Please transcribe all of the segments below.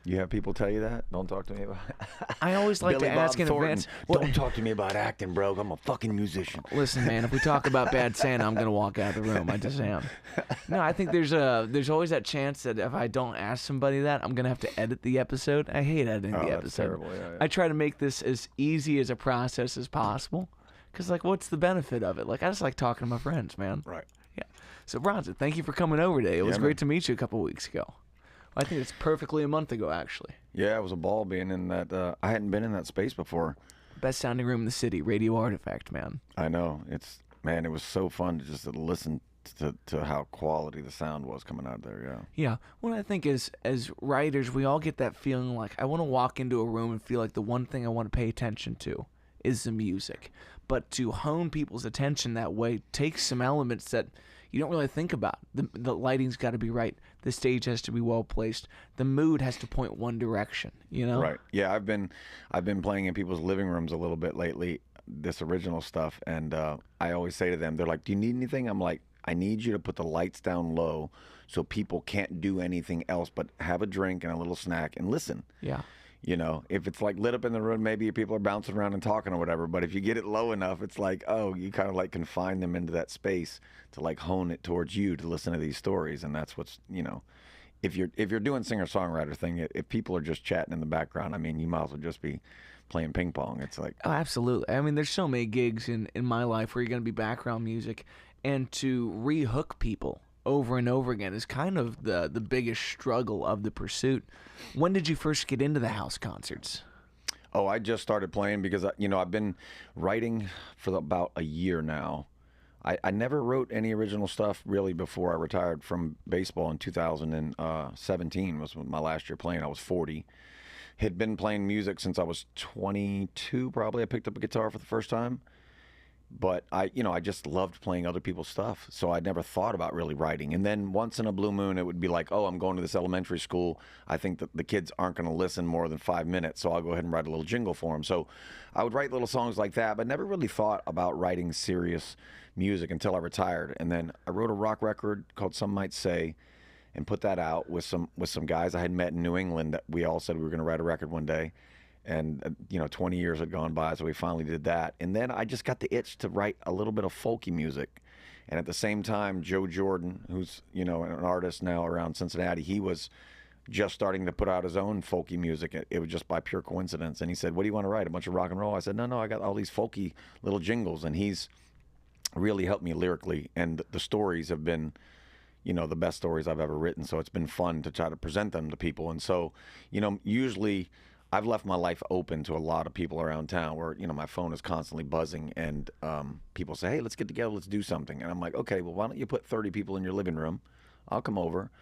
You have people tell you that? Don't talk to me about I always like Billy to Bob ask in Thornton, advance. Don't talk to me about acting, bro. I'm a fucking musician. Listen, man, if we talk about Bad Santa, I'm going to walk out of the room. I just am. No, I think there's always that chance that if I don't ask somebody that, I'm going to have to edit the episode. I hate editing the episode. That's terrible. Yeah. I try to make this as easy as a process as possible. Because, like, what's the benefit of it? Like, I just like talking to my friends, man. Right. Yeah. So, Bronson, thank you for coming over today. It was great to meet you a couple weeks ago. I think it's perfectly a month ago, actually. Yeah, it was a ball being in that. I hadn't been in that space before. Best sounding room in the city, Radio Artifact, man. I know. It was so fun to just listen to how quality the sound was coming out of there, yeah. Yeah. What I think is, as writers, we all get that feeling like, I want to walk into a room and feel like the one thing I want to pay attention to is the music. But to hone people's attention that way takes some elements that you don't really think about. The lighting's got to be right. The stage has to be well placed. The mood has to point one direction, you know? Right. Yeah, I've been playing in people's living rooms a little bit lately, this original stuff, and I always say to them, they're like, "Do you need anything?" I'm like, "I need you to put the lights down low so people can't do anything else but have a drink and a little snack and listen." Yeah. You know, if it's like lit up in the room, maybe people are bouncing around and talking or whatever. But if you get it low enough, it's like, oh, you kind of like confine them into that space to like hone it towards you to listen to these stories. And that's what's, you know, if you're doing singer-songwriter thing, if people are just chatting in the background, I mean, you might as well just be playing ping pong. It's like, oh, absolutely. I mean, there's so many gigs in my life where you're going to be background music, and to rehook people over and over again is kind of the biggest struggle of the pursuit. When did you first get into the house concerts? Oh, I just started playing because, I've been writing for about a year now. I never wrote any original stuff really before I retired from baseball in 2017 was my last year playing. I was 40. Had been playing music since I was 22 probably. I picked up a guitar for the first time. But I just loved playing other people's stuff. So I never thought about really writing. And then once in a blue moon, it would be like, oh, I'm going to this elementary school. I think that the kids aren't going to listen more than 5 minutes. So I'll go ahead and write a little jingle for them. So I would write little songs like that, but never really thought about writing serious music until I retired. And then I wrote a rock record called Some Might Say and put that out with some guys I had met in New England that we all said we were going to write a record one day. And, 20 years had gone by, so we finally did that. And then I just got the itch to write a little bit of folky music. And at the same time, Joe Jordan, who's, an artist now around Cincinnati, he was just starting to put out his own folky music. It was just by pure coincidence. And he said, "What do you want to write? A bunch of rock and roll?" I said, No, I got all these folky little jingles. And he's really helped me lyrically. And the stories have been, the best stories I've ever written. So it's been fun to try to present them to people. And so, usually I've left my life open to a lot of people around town where, my phone is constantly buzzing and people say, "Hey, let's get together, let's do something." And I'm like, okay, well, why don't you put 30 people in your living room? I'll come over.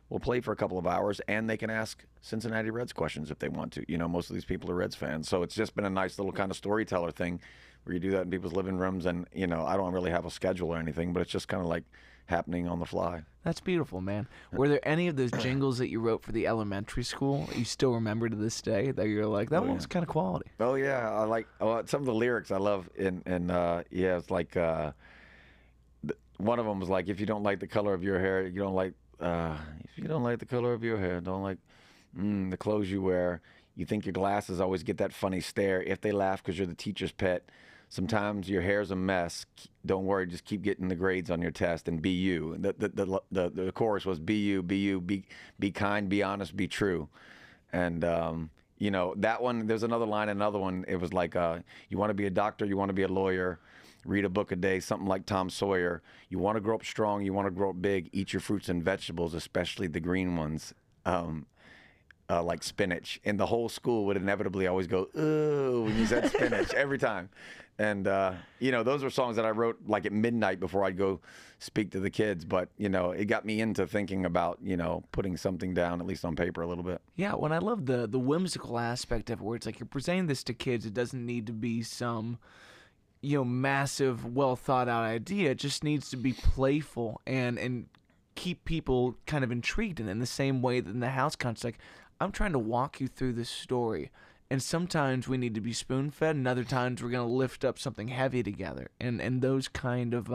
We'll play for a couple of hours and they can ask Cincinnati Reds questions if they want to. Most of these people are Reds fans. So it's just been a nice little kind of storyteller thing where you do that in people's living rooms. And, I don't really have a schedule or anything, but it's just kind of like happening on the fly. That's beautiful, man. Were there any of those jingles that you wrote for the elementary school you still remember to this day that you're like, that one was kind of quality? Oh, yeah. I like some of the lyrics I love. It's like one of them was like, if you don't like the color of your hair, if you don't like the color of your hair, don't like the clothes you wear, you think your glasses always get that funny stare. If they laugh because you're the teacher's pet, sometimes your hair's a mess. Don't worry, just keep getting the grades on your test and be you. The chorus was be you, be kind, be honest, be true. And that one. There's another line, another one. It was like, you want to be a doctor, you want to be a lawyer, read a book a day, something like Tom Sawyer. You want to grow up strong, you want to grow up big, eat your fruits and vegetables, especially the green ones. Like spinach, and the whole school would inevitably always go, "Ooh," when you said spinach every time. And those were songs that I wrote like at midnight before I'd go speak to the kids. But it got me into thinking about putting something down at least on paper a little bit. Yeah, when I love the whimsical aspect of it, where it's like you're presenting this to kids. It doesn't need to be some massive, well thought out idea. It just needs to be playful and keep people kind of intrigued. And in the same way that in the house concert, like, I'm trying to walk you through this story, and sometimes we need to be spoon-fed, and other times we're going to lift up something heavy together. And those kind of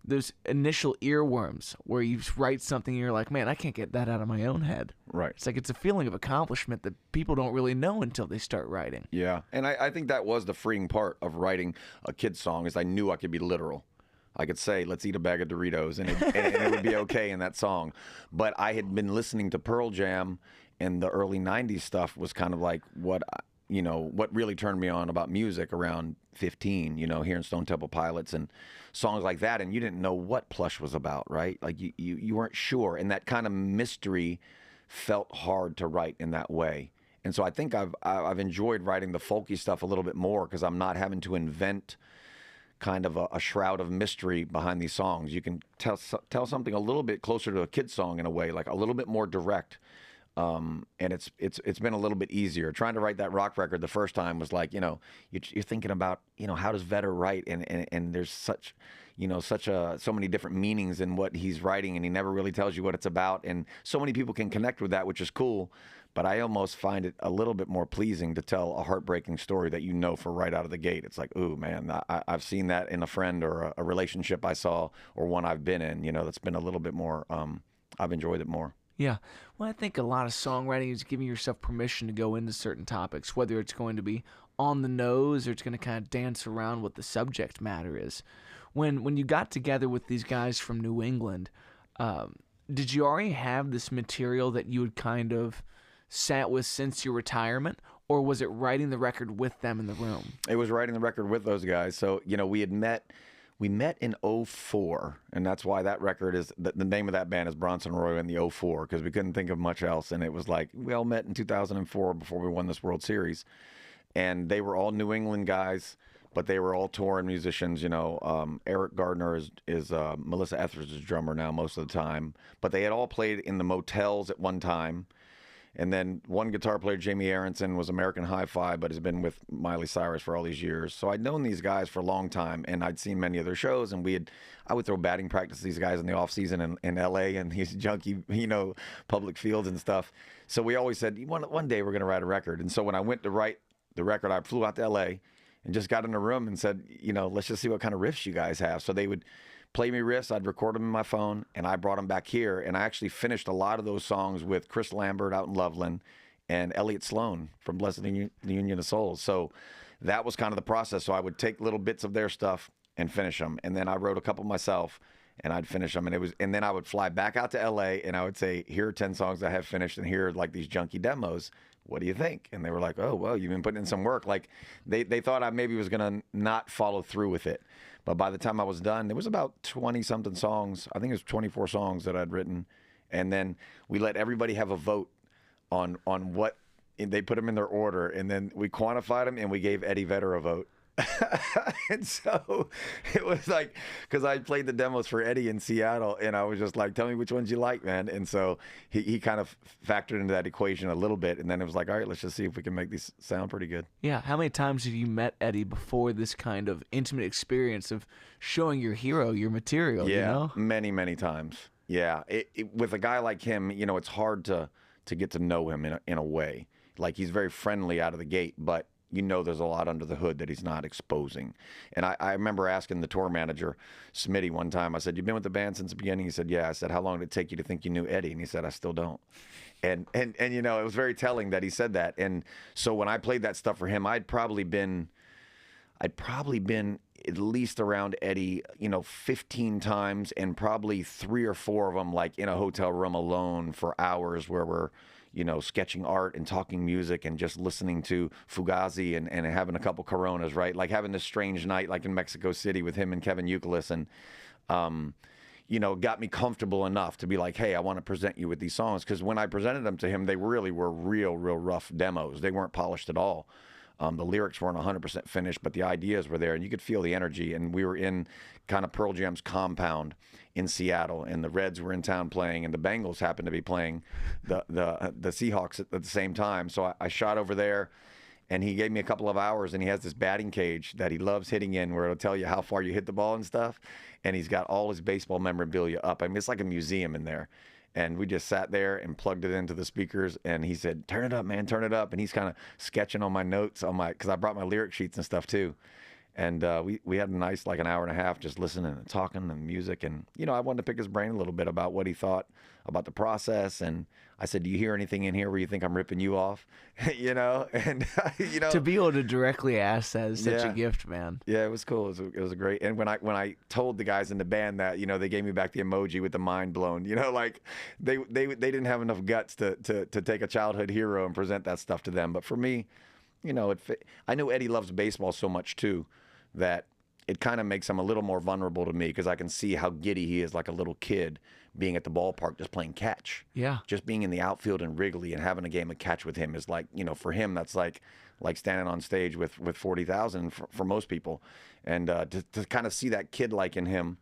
those initial earworms where you write something and you're like, man, I can't get that out of my own head. Right. It's like it's a feeling of accomplishment that people don't really know until they start writing. Yeah, and I think that was the freeing part of writing a kid's song is I knew I could be literal. I could say, let's eat a bag of Doritos, and it would be okay in that song. But I had been listening to Pearl Jam, and the early 90s stuff was kind of like what really turned me on about music around 15, hearing Stone Temple Pilots and songs like that. And you didn't know what Plush was about, right? Like you weren't sure. And that kind of mystery felt hard to write in that way. And so I think I've enjoyed writing the folky stuff a little bit more because I'm not having to invent kind of a shroud of mystery behind these songs. You can tell something a little bit closer to a kid's song in a way, like a little bit more direct. And it's been a little bit easier. Trying to write that rock record the first time was like, you're thinking about, how does Vedder write? And there's so many different meanings in what he's writing, and he never really tells you what it's about. And so many people can connect with that, which is cool. But I almost find it a little bit more pleasing to tell a heartbreaking story that for right out of the gate. It's like, ooh, man, I've seen that in a friend or a relationship I saw or one I've been in, that's been a little bit more, I've enjoyed it more. Yeah. Well, I think a lot of songwriting is giving yourself permission to go into certain topics, whether it's going to be on the nose or it's going to kind of dance around what the subject matter is. When you got together with these guys from New England, did you already have this material that you had kind of sat with since your retirement, or was it writing the record with them in the room? It was writing the record with those guys. So, we met in '04, and that's why that record is, the name of that band is Bronson Arroyo in the '04, because we couldn't think of much else. And it was like, we all met in 2004 before we won this World Series. And they were all New England guys, but they were all touring musicians. Eric Gardner is Melissa Etheridge's drummer now most of the time. But they had all played in the motels at one time. And then one guitar player, Jamie Aronson, was American Hi-Fi, but has been with Miley Cyrus for all these years. So I'd known these guys for a long time, and I'd seen many of their shows. And I would throw batting practice to these guys in the off season in L.A. and these junky, public fields and stuff. So we always said, one day we're going to write a record. And so when I went to write the record, I flew out to L.A. and just got in a room and said, let's just see what kind of riffs you guys have. So they would play me riffs, I'd record them in my phone, and I brought them back here. And I actually finished a lot of those songs with Chris Lambert out in Loveland and Elliott Sloan from Blessed Union of Souls. So that was kind of the process. So I would take little bits of their stuff and finish them. And then I wrote a couple myself, and I'd finish them. And then I would fly back out to L.A., and I would say, here are 10 songs I have finished, and here are like these junky demos. What do you think? And they were like, oh, well, you've been putting in some work. Like they thought I maybe was going to not follow through with it. But by the time I was done, there was about 20-something songs. I think it was 24 songs that I'd written. And then we let everybody have a vote on what, they put them in their order. And then we quantified them, and we gave Eddie Vedder a vote. And so it was like, because I played the demos for Eddie in Seattle, and I was just like, tell me which ones you like, man. And so he kind of factored into that equation a little bit, and then it was like, all right, let's just see if we can make these sound pretty good. Yeah. How many times have you met Eddie before this kind of intimate experience of showing your hero your material? Yeah, many, many times. Yeah, with a guy like him, it's hard to get to know him in a way. Like, he's very friendly out of the gate, but there's a lot under the hood that he's not exposing. And I remember asking the tour manager, Smitty, one time, I said, you've been with the band since the beginning? He said, yeah. I said, how long did it take you to think you knew Eddie? And he said, I still don't. And it was very telling that he said that. And so when I played that stuff for him, I'd probably been at least around Eddie, 15 times, and probably 3 or 4 of them like in a hotel room alone for hours where we're sketching art and talking music and just listening to Fugazi and having a couple Coronas, right? Like having this strange night like in Mexico City with him and Kevin Youkilis, and got me comfortable enough to be like, hey, I want to present you with these songs. Because when I presented them to him, they really were real rough demos. They weren't polished at all. The lyrics weren't 100% finished, but the ideas were there, and you could feel the energy. And we were in kind of Pearl Jam's compound in Seattle, and the Reds were in town playing, and the Bengals happened to be playing the Seahawks at the same time. So I shot over there, and he gave me a couple of hours, and he has this batting cage that he loves hitting in where it'll tell you how far you hit the ball and stuff. And he's got all his baseball memorabilia up. I mean, it's like a museum in there. And we just sat there and plugged it into the speakers, and he said, turn it up, man, turn it up. And he's kind of sketching on my notes because I brought my lyric sheets and stuff too. And we had a nice like an hour and a half just listening and talking and music. And, you know, I wanted to pick his brain a little bit about what he thought about the process. And I said, do you hear anything in here where you think I'm ripping you off? You know, and, you know. To be able to directly ask that is such a gift, man. Yeah, it was cool. It was a great. And when I told the guys in the band that, you know, they gave me back the emoji with the mind blown. You know, like they didn't have enough guts to take a childhood hero and present that stuff to them. But for me, you know, I know Eddie loves baseball so much too that it kind of makes him a little more vulnerable to me because I can see how giddy he is like a little kid being at the ballpark just playing catch. Yeah. Just being in the outfield in Wrigley and having a game of catch with him is like, you know, for him, that's like standing on stage with 40,000 for most people. And to kind of see that kid like in him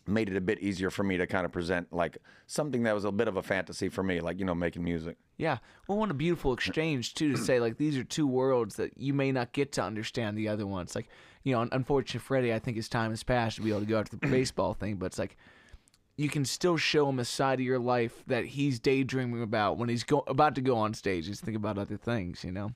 made it a bit easier for me to kind of present like something that was a bit of a fantasy for me, like, you know, making music. Yeah. Well, what a beautiful exchange, too, to say, like, these are two worlds that you may not get to understand the other one. It's like, you know, unfortunately, Freddie, I think his time has passed to be able to go after the baseball thing, but it's like, you can still show him a side of your life that he's daydreaming about when he's about to go on stage. He's thinking about other things, you know.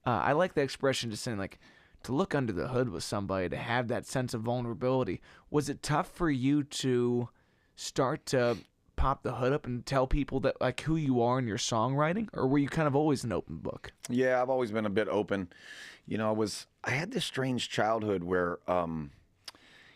I like the expression just saying, like, to look under the hood with somebody, to have that sense of vulnerability. Was it tough for you to start to pop the hood up and tell people that, like, who you are in your songwriting, or were you kind of always an open book? Yeah, I've always been a bit open. You know, I had this strange childhood where,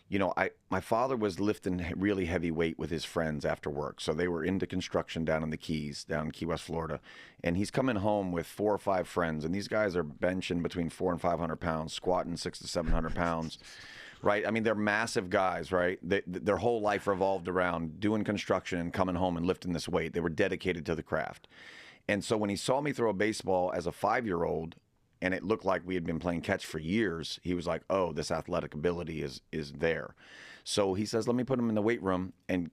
you know, my father was lifting really heavy weight with his friends after work. So they were into construction down in the Keys, down in Key West, Florida. And he's coming home with 4 or 5 friends. And these guys are benching between 400 and 500 pounds, squatting 600 to 700 pounds. Right? I mean, they're massive guys, right? Their whole life revolved around doing construction and coming home and lifting this weight. They were dedicated to the craft. And so when he saw me throw a baseball as a 5-year-old, and it looked like we had been playing catch for years, he was like, oh, this athletic ability is there. So he says, let me put him in the weight room, and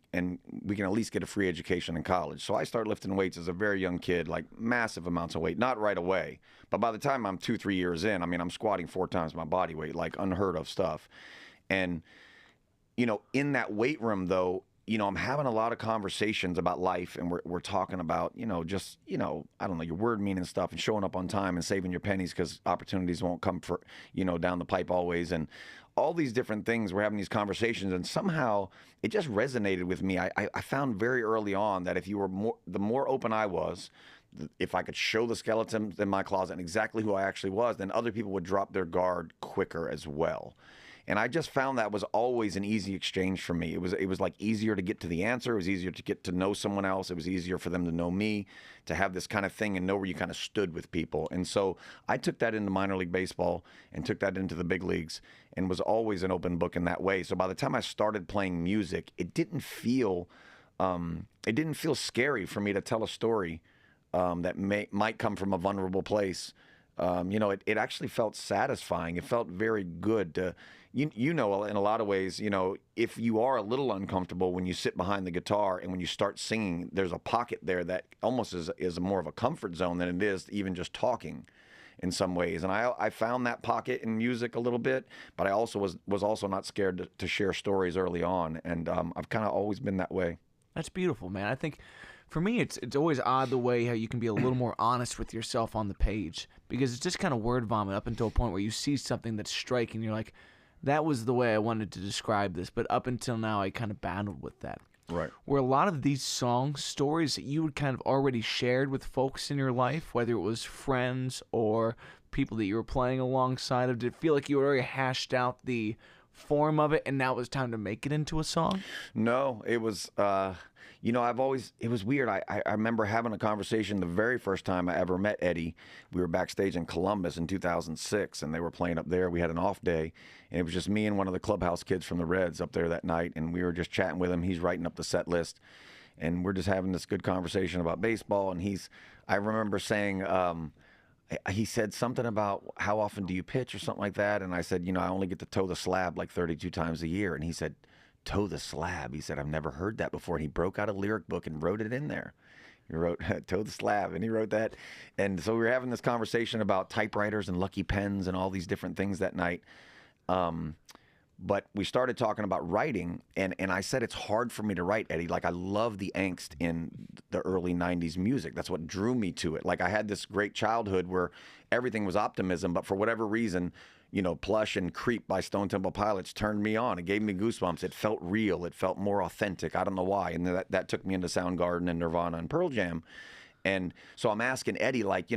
we can at least get a free education in college. So I started lifting weights as a very young kid, like massive amounts of weight, not right away. But by the time I'm 2-3 years in, I mean, I'm squatting 4 times my body weight, like unheard of stuff. And, you know, in that weight room, though, you know, I'm having a lot of conversations about life, and we're talking about, you know, just, you know, I don't know, your word meaning stuff and showing up on time and saving your pennies because opportunities won't come for, you know, down the pipe always. And all these different things, we're having these conversations, and somehow it just resonated with me. I found very early on that if you were the more open I was, if I could show the skeletons in my closet and exactly who I actually was, then other people would drop their guard quicker as well. And I just found that was always an easy exchange for me. It was like easier to get to the answer. It was easier to get to know someone else. It was easier for them to know me, to have this kind of thing and know where you kind of stood with people. And so I took that into minor league baseball and took that into the big leagues and was always an open book in that way. So by the time I started playing music, it didn't feel scary for me to tell a story that might come from a vulnerable place. You know, it actually felt satisfying. It felt very good to, you know, in a lot of ways, you know, if you are a little uncomfortable when you sit behind the guitar and when you start singing, there's a pocket there that almost is more of a comfort zone than it is even just talking in some ways. And I found that pocket in music a little bit, but I also was also not scared to share stories early on. And I've kind of always been that way. That's beautiful, man. I think for me, it's always odd the way how you can be a little more honest with yourself on the page, because it's just kind of word vomit up until a point where you see something that's striking. You're like, that was the way I wanted to describe this, but up until now, I kind of battled with that. Right. Were a lot of these song stories that you had kind of already shared with folks in your life, whether it was friends or people that you were playing alongside of, did it feel like you already hashed out the form of it and now it was time to make it into a song? No, it was, you know, it was weird. I remember having a conversation the very first time I ever met Eddie. We were backstage in Columbus in 2006, and they were playing up there. We had an off day, and it was just me and one of the clubhouse kids from the Reds up there that night, and we were just chatting with him. He's writing up the set list, and we're just having this good conversation about baseball, and I remember saying, he said something about how often do you pitch or something like that, and I said, you know, I only get to toe the slab like 32 times a year, and he said, toe the slab. He said, I've never heard that before. And he broke out a lyric book and wrote it in there. He wrote toe the slab, and he wrote that. And so we were having this conversation about typewriters and lucky pens and all these different things that night. But we started talking about writing, and I said it's hard for me to write, Eddie. Like, I love the angst in the early 90s music. That's what drew me to it. Like, I had this great childhood where everything was optimism, but for whatever reason, Plush and Creep by Stone Temple Pilots turned me on. It gave me goosebumps. It felt real. It felt more authentic. I don't know why. And that took me into Soundgarden and Nirvana and Pearl Jam. And so I'm asking Eddie, like,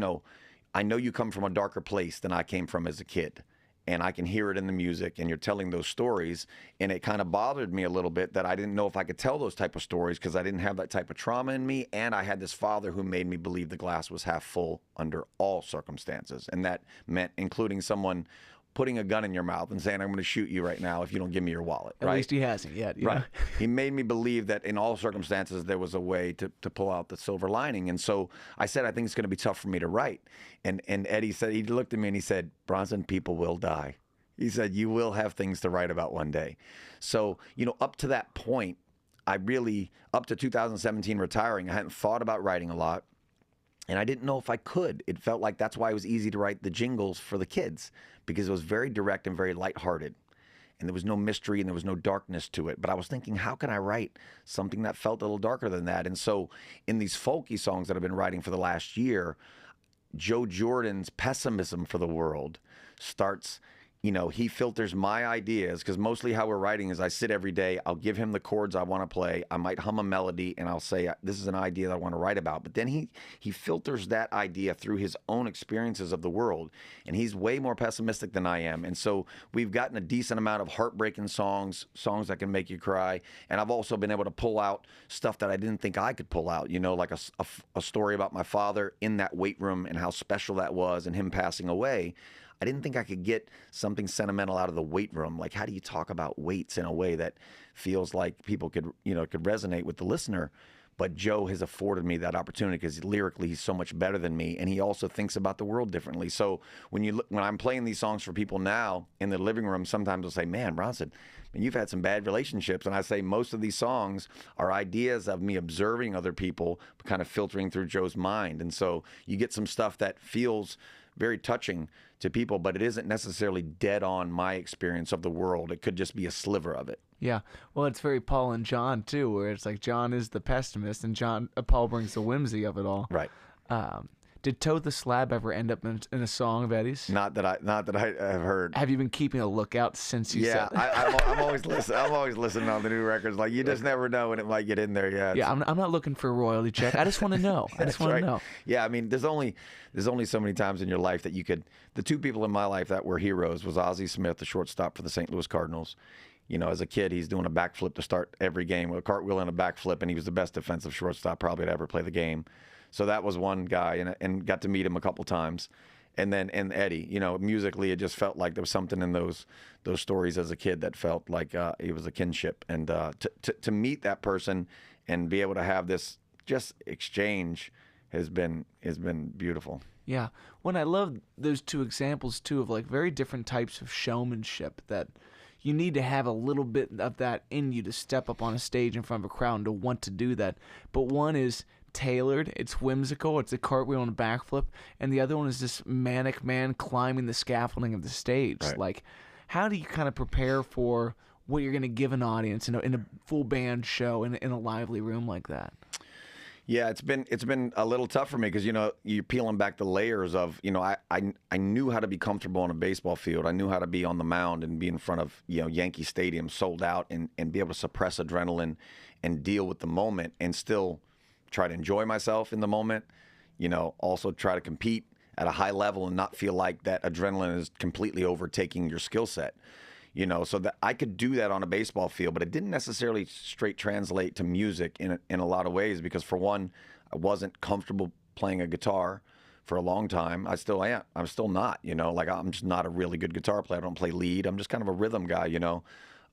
I know you come from a darker place than I came from as a kid. And I can hear it in the music, and you're telling those stories. And it kind of bothered me a little bit that I didn't know if I could tell those type of stories because I didn't have that type of trauma in me. And I had this father who made me believe the glass was half full under all circumstances. And that meant including someone putting a gun in your mouth and saying, I'm going to shoot you right now if you don't give me your wallet. At least he hasn't yet. Right. He made me believe that in all circumstances there was a way to pull out the silver lining. And so I said, I think it's going to be tough for me to write. And Eddie said, he looked at me and he said, Bronson, people will die. He said, you will have things to write about one day. So, up to that point, up to 2017 retiring, I hadn't thought about writing a lot. And I didn't know if I could. It felt like that's why it was easy to write the jingles for the kids, because it was very direct and very lighthearted. And there was no mystery and there was no darkness to it. But I was thinking, how can I write something that felt a little darker than that? And so in these folky songs that I've been writing for the last year, Joe Jordan's pessimism for the world starts, he filters my ideas, because mostly how we're writing is I sit every day, I'll give him the chords I want to play, I might hum a melody, and I'll say, this is an idea that I want to write about. But then he filters that idea through his own experiences of the world, and he's way more pessimistic than I am. And so we've gotten a decent amount of heartbreaking songs that can make you cry, and I've also been able to pull out stuff that I didn't think I could pull out, like a story about my father in that weight room and how special that was and him passing away. I didn't think I could get something sentimental out of the weight room. Like, how do you talk about weights in a way that feels like people could resonate with the listener? But Joe has afforded me that opportunity because lyrically he's so much better than me, and he also thinks about the world differently. So when I'm playing these songs for people now in the living room, sometimes they'll say, man, Bronson, you've had some bad relationships. And I say most of these songs are ideas of me observing other people, kind of filtering through Joe's mind. And so you get some stuff that feels very touching to people, but it isn't necessarily dead on my experience of the world. It could just be a sliver of it. Yeah. Well, it's very Paul and John too, where it's like John is the pessimist and Paul brings the whimsy of it all. Right. Did Toad the Slab ever end up in a song of Eddie's? Not that I have heard. Have you been keeping a lookout since you said that? I'm always listening. I'm always listening on the new records. Like, you just never know when it might get in there. Yeah. Yeah. I'm not looking for a royalty check. I just want to know. I just want to know. Yeah. I mean, there's only so many times in your life that you could. The two people in my life that were heroes was Ozzie Smith, the shortstop for the St. Louis Cardinals. As a kid, he's doing a backflip to start every game with a cartwheel and a backflip, and he was the best defensive shortstop probably to ever play the game. So that was one guy, and got to meet him a couple times. And Eddie, musically, it just felt like there was something in those stories as a kid that felt like it was a kinship. And to meet that person and be able to have this just exchange has been beautiful. Yeah. When I love those two examples too of like very different types of showmanship that you need to have a little bit of that in you to step up on a stage in front of a crowd and to want to do that. But one is tailored, it's whimsical, it's a cartwheel and a backflip, and the other one is this manic man climbing the scaffolding of the stage. Right. Like, how do you kind of prepare for what you're going to give an audience in a full band show in a lively room like that? Yeah, it's been a little tough for me because you're peeling back the layers of I knew how to be comfortable on a baseball field. I knew how to be on the mound and be in front of Yankee Stadium sold out and be able to suppress adrenaline and deal with the moment and still try to enjoy myself in the moment. Also try to compete at a high level and not feel like that adrenaline is completely overtaking your skill set. So that I could do that on a baseball field, but it didn't necessarily straight translate to music in a lot of ways because, for one, I wasn't comfortable playing a guitar for a long time. I still am. I'm still not, like I'm just not a really good guitar player. I don't play lead. I'm just kind of a rhythm guy,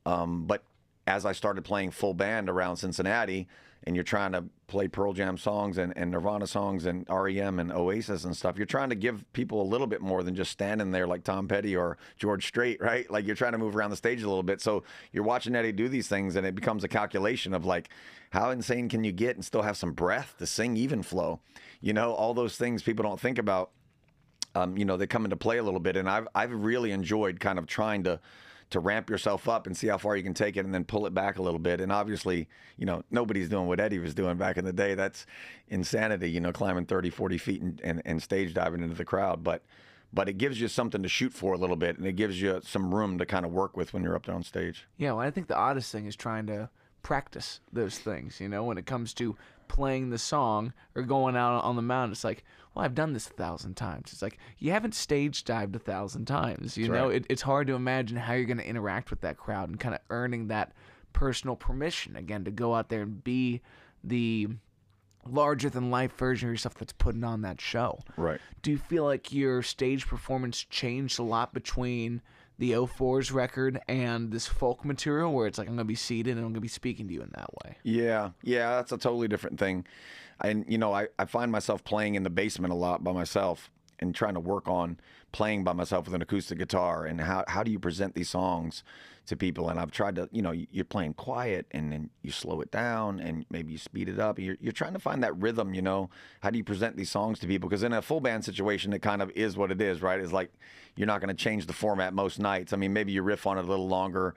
But as I started playing full band around Cincinnati, and you're trying to play Pearl Jam songs and Nirvana songs and REM and Oasis and stuff, you're trying to give people a little bit more than just standing there like Tom Petty or George Strait, right? Like, you're trying to move around the stage a little bit. So you're watching Eddie do these things, and it becomes a calculation of like, how insane can you get and still have some breath to sing even flow? All those things people don't think about, they come into play a little bit. And I've really enjoyed kind of trying to to ramp yourself up and see how far you can take it and then pull it back a little bit. And obviously, nobody's doing what Eddie was doing back in the day. That's insanity, climbing 30, 40 feet and stage diving into the crowd. But it gives you something to shoot for a little bit, and it gives you some room to kind of work with when you're up there on stage. Yeah, well, I think the oddest thing is trying to practice those things, when it comes to playing the song or going out on the mountain. It's like, well, I've done this 1,000 times. It's like, you haven't stage dived 1,000 times. Right. It's hard to imagine how you're going to interact with that crowd and kind of earning that personal permission, again, to go out there and be the larger-than-life version of yourself that's putting on that show. Right. Do you feel like your stage performance changed a lot between the 04's record and this folk material, where it's like, I'm going to be seated and I'm going to be speaking to you in that way? Yeah, that's a totally different thing. And, I find myself playing in the basement a lot by myself and trying to work on playing by myself with an acoustic guitar, and how do you present these songs to people. And I've tried to, you're playing quiet and then you slow it down and maybe you speed it up. You're trying to find that rhythm, how do you present these songs to people? Because in a full band situation, it kind of is what it is, right? It's like, you're not going to change the format most nights. I mean, maybe you riff on it a little longer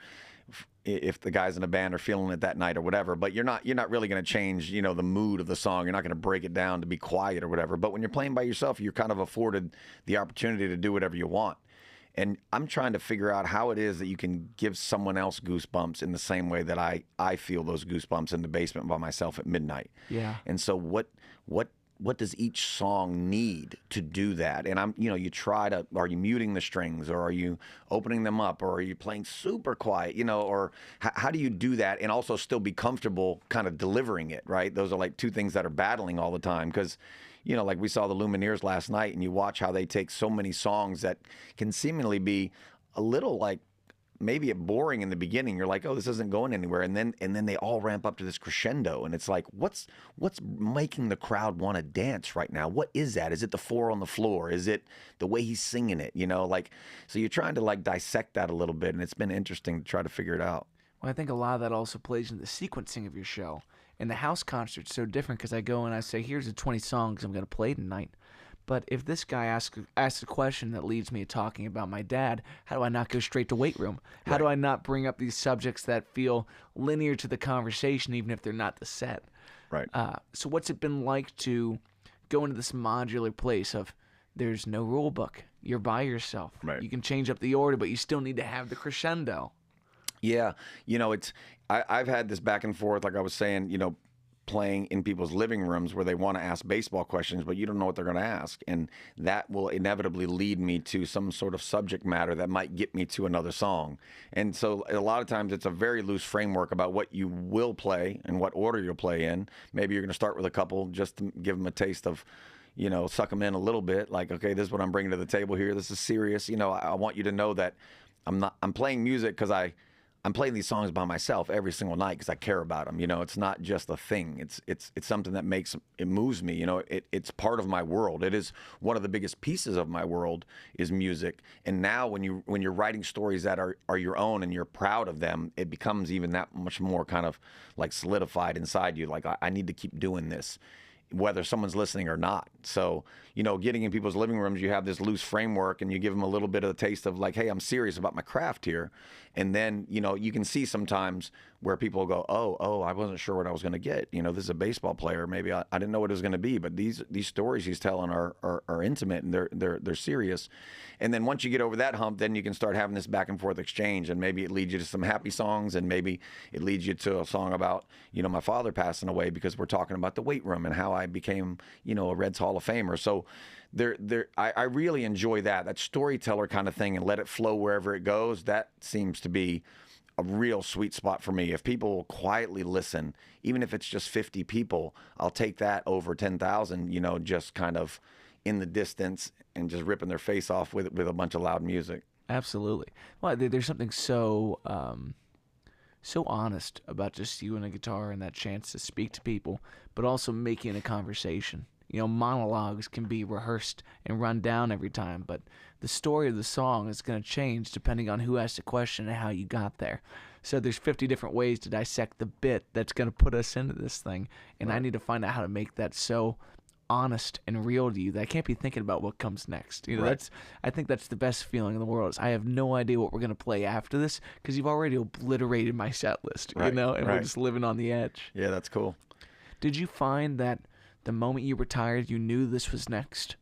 if the guys in the band are feeling it that night or whatever, but you're not really going to change, the mood of the song. You're not going to break it down to be quiet or whatever. But when you're playing by yourself, you're kind of afforded the opportunity to do whatever you want. And I'm trying to figure out how it is that you can give someone else goosebumps in the same way that I feel those goosebumps in the basement by myself at midnight. Yeah. And so what does each song need to do that? And you try to, are you muting the strings, or are you opening them up, or are you playing super quiet, or how do you do that and also still be comfortable kind of delivering it, right? Those are like two things that are battling all the time, because like we saw the Lumineers last night, and you watch how they take so many songs that can seemingly be a little like maybe boring in the beginning. You're like, oh, this isn't going anywhere, and then they all ramp up to this crescendo, and it's like, what's making the crowd want to dance right now? What is that? Is it the four on the floor? Is it the way he's singing it? So you're trying to like dissect that a little bit, and it's been interesting to try to figure it out. Well, I think a lot of that also plays into the sequencing of your show. And the house concert's so different, because I go and I say, here's the 20 songs I'm going to play tonight. But if this guy asks a question that leads me to talking about my dad, how do I not go straight to weight room? How do I not bring up these subjects that feel linear to the conversation, even if they're not the set? Right. So what's it been like to go into this modular place of, there's no rule book. You're by yourself. Right. You can change up the order, but you still need to have the crescendo. Yeah. I've had this back and forth, like I was saying, playing in people's living rooms where they want to ask baseball questions, but you don't know what they're going to ask. And that will inevitably lead me to some sort of subject matter that might get me to another song. And so a lot of times it's a very loose framework about what you will play and what order you'll play in. Maybe you're going to start with a couple just to give them a taste of, suck them in a little bit. Like, okay, this is what I'm bringing to the table here. This is serious. I want you to know that I'm playing music because I'm playing these songs by myself every single night because I care about them. It's not just a thing. It's something that moves me. It's part of my world. It is one of the biggest pieces of my world is music. And now when you're writing stories that are your own and you're proud of them, it becomes even that much more kind of like solidified inside you. Like, I need to keep doing this, whether someone's listening or not. So, getting in people's living rooms, you have this loose framework and you give them a little bit of the taste of like, hey, I'm serious about my craft here. And then, you can see sometimes where people go, oh, I wasn't sure what I was going to get. This is a baseball player. Maybe I didn't know what it was going to be, but these stories he's telling are intimate and they're serious. And then once you get over that hump, then you can start having this back and forth exchange, and maybe it leads you to some happy songs, and maybe it leads you to a song about, my father passing away, because we're talking about the weight room and how I became, a Reds Hall of Famer. So I really enjoy that storyteller kind of thing, and let it flow wherever it goes. That seems to be a real sweet spot for me. If people will quietly listen, even if it's just 50 people, I'll take that over 10,000, just kind of in the distance and just ripping their face off with a bunch of loud music. Absolutely. Well, there's something so honest about just you and a guitar and that chance to speak to people, but also making a conversation. Monologues can be rehearsed and run down every time, but the story of the song is going to change depending on who asked the question and how you got there. So there's 50 different ways to dissect the bit that's going to put us into this thing, and I need to find out how to make that so honest and real to you that I can't be thinking about what comes next. You know, Right. I think that's the best feeling in the world. Is I have no idea what we're gonna play after this because you've already obliterated my set list. You Right, know, and we're right. just living on the edge. Yeah, that's cool. Did you find that the moment you retired, you knew this was next?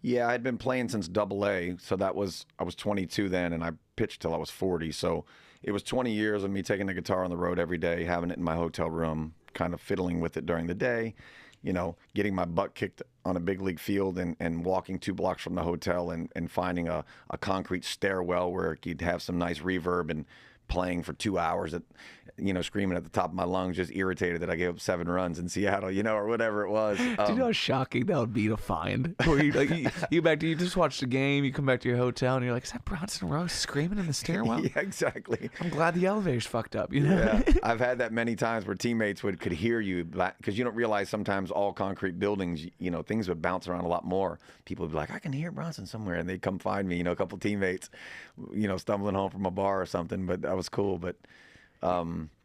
Yeah, I'd been playing since Double A, so I was 22 then, and I pitched till I was 40. So it was 20 years of me taking the guitar on the road every day, having it in my hotel room, kind of fiddling with it during the day, you know, getting my butt kicked on a big league field and walking 2 blocks from the hotel and finding a concrete stairwell where you'd have some nice reverb and playing for 2 hours at, you know, screaming at the top of my lungs, just irritated that I gave up 7 runs in Seattle, you know, or whatever it was. Do you know how shocking that would be to find? Where you like you just watch the game, you come back to your hotel, and you're like, "Is that Bronson Arroyo screaming in the stairwell?" Yeah, exactly. I'm glad the elevator's fucked up. You know? Yeah, I've had that many times where teammates could hear you because you don't realize sometimes all concrete buildings, you know, things would bounce around a lot more. People would be like, "I can hear Bronson somewhere," and they'd come find me. You know, a couple teammates, you know, stumbling home from a bar or something. But that was cool. But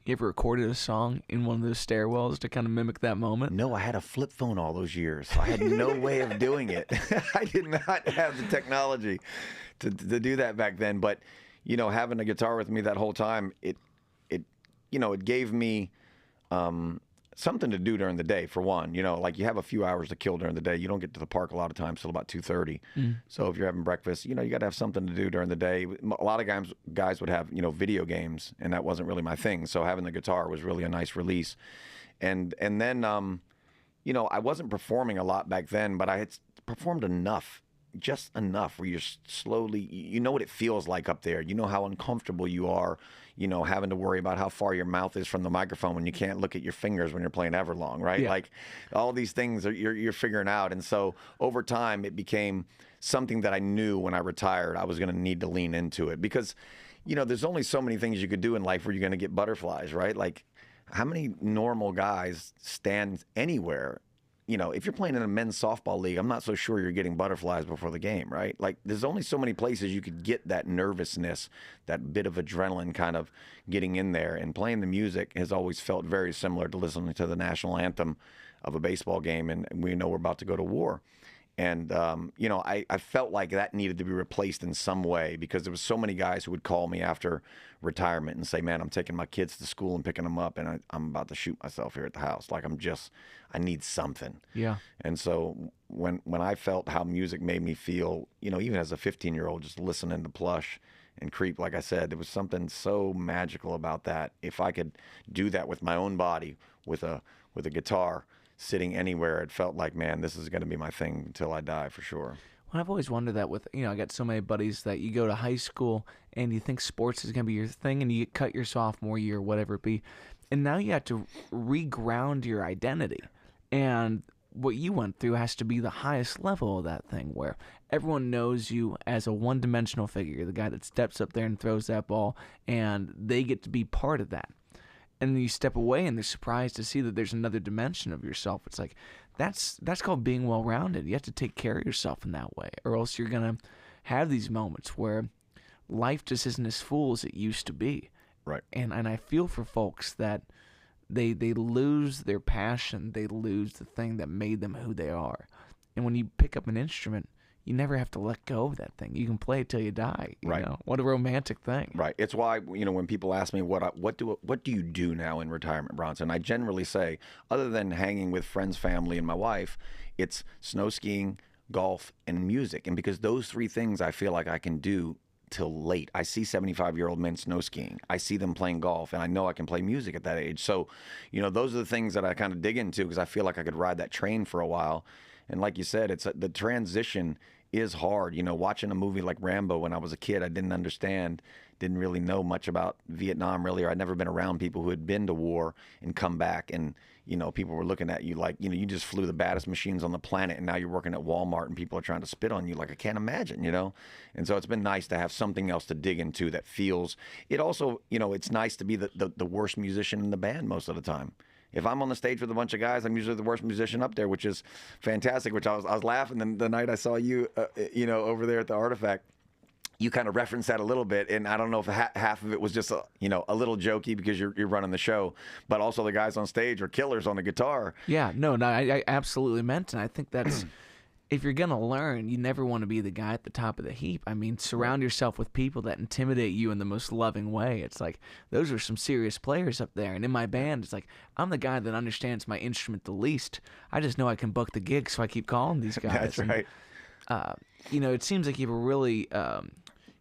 You ever recorded a song in one of those stairwells to kind of mimic that moment? no, I had a flip phone all those years. So I had no way of doing it. I did not have the technology to do that back then. But, you know, having a guitar with me that whole time, it you know, it gave me something to do during the day, for one. You know, like you have a few hours to kill during the day. You don't get to the park a lot of times till about 2:30. So if you're having breakfast, you know, you got to have something to do during the day. A lot of guys would have, you know, video games, and that wasn't really my thing. So having the guitar was really a nice release. And then, you know, I wasn't performing a lot back then, but I had performed enough, just enough where you're slowly, you know what it feels like up there. You know how uncomfortable you are, you know, having to worry about how far your mouth is from the microphone when you can't look at your fingers when you're playing Everlong, right? Yeah. Like all these things you're figuring out. And so over time, it became something that I knew when I retired, I was going to need to lean into it because, you know, there's only so many things you could do in life where you're going to get butterflies, right? Like how many normal guys stand anywhere? You know, if you're playing in a men's softball league, I'm not so sure you're getting butterflies before the game, right? Like, there's only so many places you could get that nervousness, that bit of adrenaline kind of getting in there. And playing the music has always felt very similar to listening to the national anthem of a baseball game, and we know we're about to go to war. And, you know, I felt like that needed to be replaced in some way because there was so many guys who would call me after retirement and say, man, I'm taking my kids to school and picking them up, and I'm about to shoot myself here at the house. Like, I need something. Yeah. And so when I felt how music made me feel, you know, even as a 15-year-old, just listening to Plush and Creep, like I said, there was something so magical about that. If I could do that with my own body, with a guitar, sitting anywhere, it felt like, man, this is going to be my thing until I die for sure. Well, I've always wondered that with, you know, I got so many buddies that you go to high school and you think sports is going to be your thing and you get cut your sophomore year, whatever it be. And now you have to reground your identity. And what you went through has to be the highest level of that thing where everyone knows you as a one-dimensional figure. You're the guy that steps up there and throws that ball, and they get to be part of that. And then you step away and they're surprised to see that there's another dimension of yourself. It's like, that's called being well-rounded. You have to take care of yourself in that way, or else you're going to have these moments where life just isn't as full as it used to be. Right. And I feel for folks that they lose their passion, they lose the thing that made them who they are. And when you pick up an instrument, you never have to let go of that thing. You can play it till you die. You Right. know? What a romantic thing. Right. It's why, you know, when people ask me what do you do now in retirement, Bronson, I generally say, other than hanging with friends, family, and my wife, it's snow skiing, golf, and music. And because those 3 things I feel like I can do till late. I see 75-year-old men snow skiing. I see them playing golf, and I know I can play music at that age. So, you know, those are the things that I kind of dig into because I feel like I could ride that train for a while. And like you said, it's the transition is hard. You know, watching a movie like Rambo when I was a kid, I didn't understand, didn't really know much about Vietnam really, or I'd never been around people who had been to war and come back, and, you know, people were looking at you like, you know, you just flew the baddest machines on the planet, and now you're working at Walmart and people are trying to spit on you. Like, I can't imagine, you know? And so it's been nice to have something else to dig into that feels, it also, you know, it's nice to be the worst musician in the band most of the time. If I'm on the stage with a bunch of guys, I'm usually the worst musician up there, which is fantastic. Which I was laughing the night I saw you, you know, over there at the Artifact. you kind of referenced that a little bit, and I don't know if half of it was just a little jokey because you're running the show, but also the guys on stage are killers on the guitar. Yeah, no, I absolutely meant, and I think that's if you're gonna learn, you never want to be the guy at the top of the heap. I mean, surround yourself with people that intimidate you in the most loving way. It's like those are some serious players up there, and in my band, it's like I'm the guy that understands my instrument the least. I just know I can book the gig, so I keep calling these guys. That's right. And, it seems like you have a really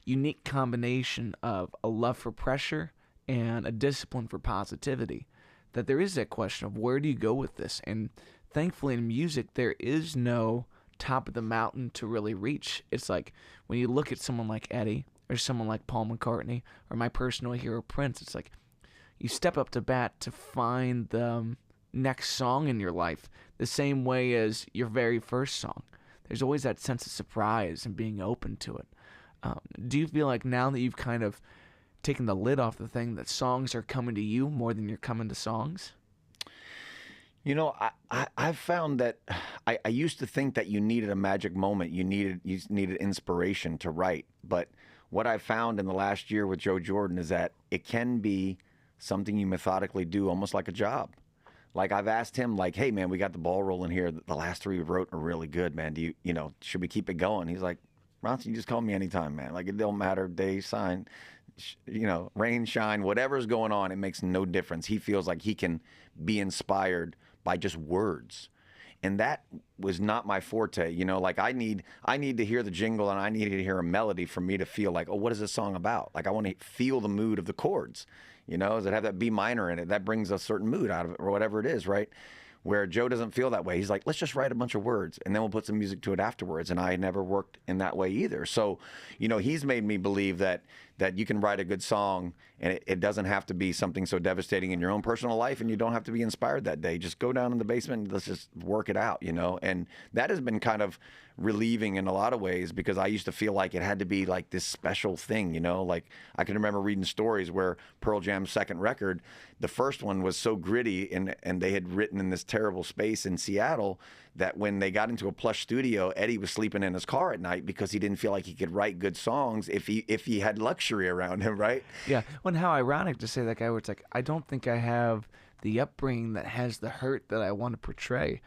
unique combination of a love for pressure and a discipline for positivity. That there is that question of where do you go with this? And thankfully in music, there is no top of the mountain to really reach. It's like when you look at someone like Eddie or someone like Paul McCartney or my personal hero Prince, it's like you step up to bat to find the next song in your life the same way as your very first song. There's always that sense of surprise and being open to it. Do you feel like now that you've kind of taken the lid off the thing that songs are coming to you more than you're coming to songs? I've found that I used to think that you needed a magic moment. You needed inspiration to write. But what I found in the last year with Joe Jordan is that it can be something you methodically do almost like a job. Like I've asked him, like, hey, man, we got the ball rolling here. The last 3 we wrote are really good, man. Do should we keep it going? He's like, Bronson, you just call me anytime, man. Like, it don't matter, day, sign, rain, shine, whatever's going on, it makes no difference. He feels like he can be inspired by just words. And that was not my forte. Like I need to hear the jingle and I need to hear a melody for me to feel like, oh, what is this song about? Like I want to feel the mood of the chords. Does it have that B minor in it? That brings a certain mood out of it or whatever it is, right? Where Joe doesn't feel that way. He's like, let's just write a bunch of words and then we'll put some music to it afterwards. And I never worked in that way either. So, he's made me believe that you can write a good song and it doesn't have to be something so devastating in your own personal life and you don't have to be inspired that day. Just go down in the basement and let's just work it out, And that has been kind of relieving in a lot of ways because I used to feel like it had to be like this special thing, Like I can remember reading stories where Pearl Jam's second record, the first one was so gritty and they had written in this terrible space in Seattle that when they got into a plush studio, Eddie was sleeping in his car at night because he didn't feel like he could write good songs if he had luxury around him, right? Yeah. Well, and how ironic to say that guy where it's like, I don't think I have the upbringing that has the hurt that I want to portray.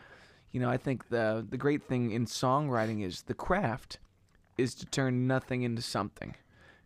I think the great thing in songwriting is the craft is to turn nothing into something.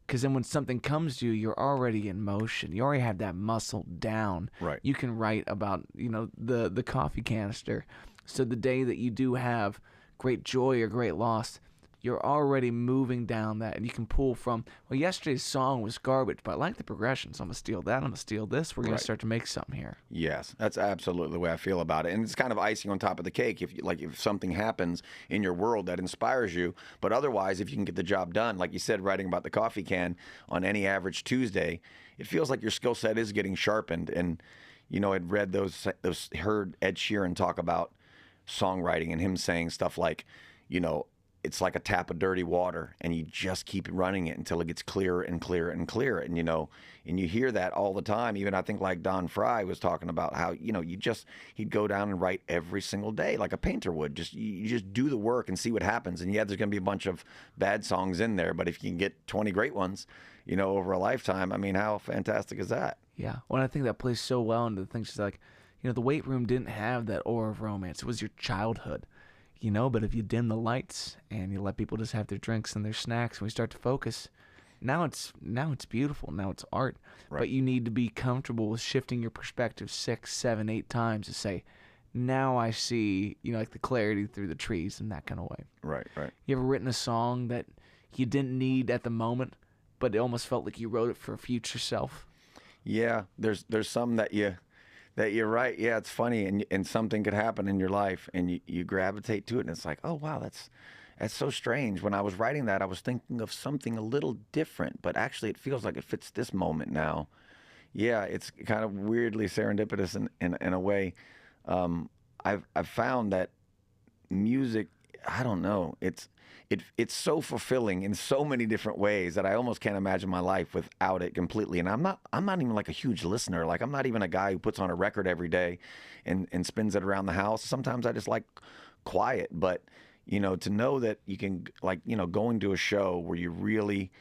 Because then when something comes to you, you're already in motion. You already have that muscle down. Right. You can write about, the coffee canister. So the day that you do have great joy or great loss, you're already moving down that. And you can pull from, well, yesterday's song was garbage, but I like the progression. So I'm going to steal that. I'm going to steal this. We're going to start to make something here. Yes, that's absolutely the way I feel about it. And it's kind of icing on top of the cake if something happens in your world that inspires you. But otherwise, if you can get the job done, like you said, writing about the coffee can on any average Tuesday, it feels like your skill set is getting sharpened. And, I'd read heard Ed Sheeran talk about songwriting and him saying stuff like, it's like a tap of dirty water and you just keep running it until it gets clearer and clearer and clearer. And, and you hear that all the time. Even I think like Don Fry was talking about how, he'd go down and write every single day like a painter would. You just do the work and see what happens. And yeah, there's going to be a bunch of bad songs in there, but if you can get 20 great ones, over a lifetime, I mean, how fantastic is that? Yeah. Well, I think that plays so well into the things just like, the weight room didn't have that aura of romance. It was your childhood. But if you dim the lights and you let people just have their drinks and their snacks and we start to focus, now it's beautiful. Now it's art. Right. But you need to be comfortable with shifting your perspective 6, 7, 8 times to say, now I see, like the clarity through the trees and that kind of way. Right. You ever written a song that you didn't need at the moment, but it almost felt like you wrote it for a future self? Yeah, there's some that you're right. Yeah, it's funny, and something could happen in your life, and you gravitate to it, and it's like, oh wow, that's so strange. When I was writing that, I was thinking of something a little different, but actually, it feels like it fits this moment now. Yeah, it's kind of weirdly serendipitous in a way. I've found that music, I don't know, it's so fulfilling in so many different ways that I almost can't imagine my life without it completely. And I'm not even like a huge listener. Like I'm not even a guy who puts on a record every day and spins it around the house. Sometimes I just like quiet, but to know that you can going to a show where you really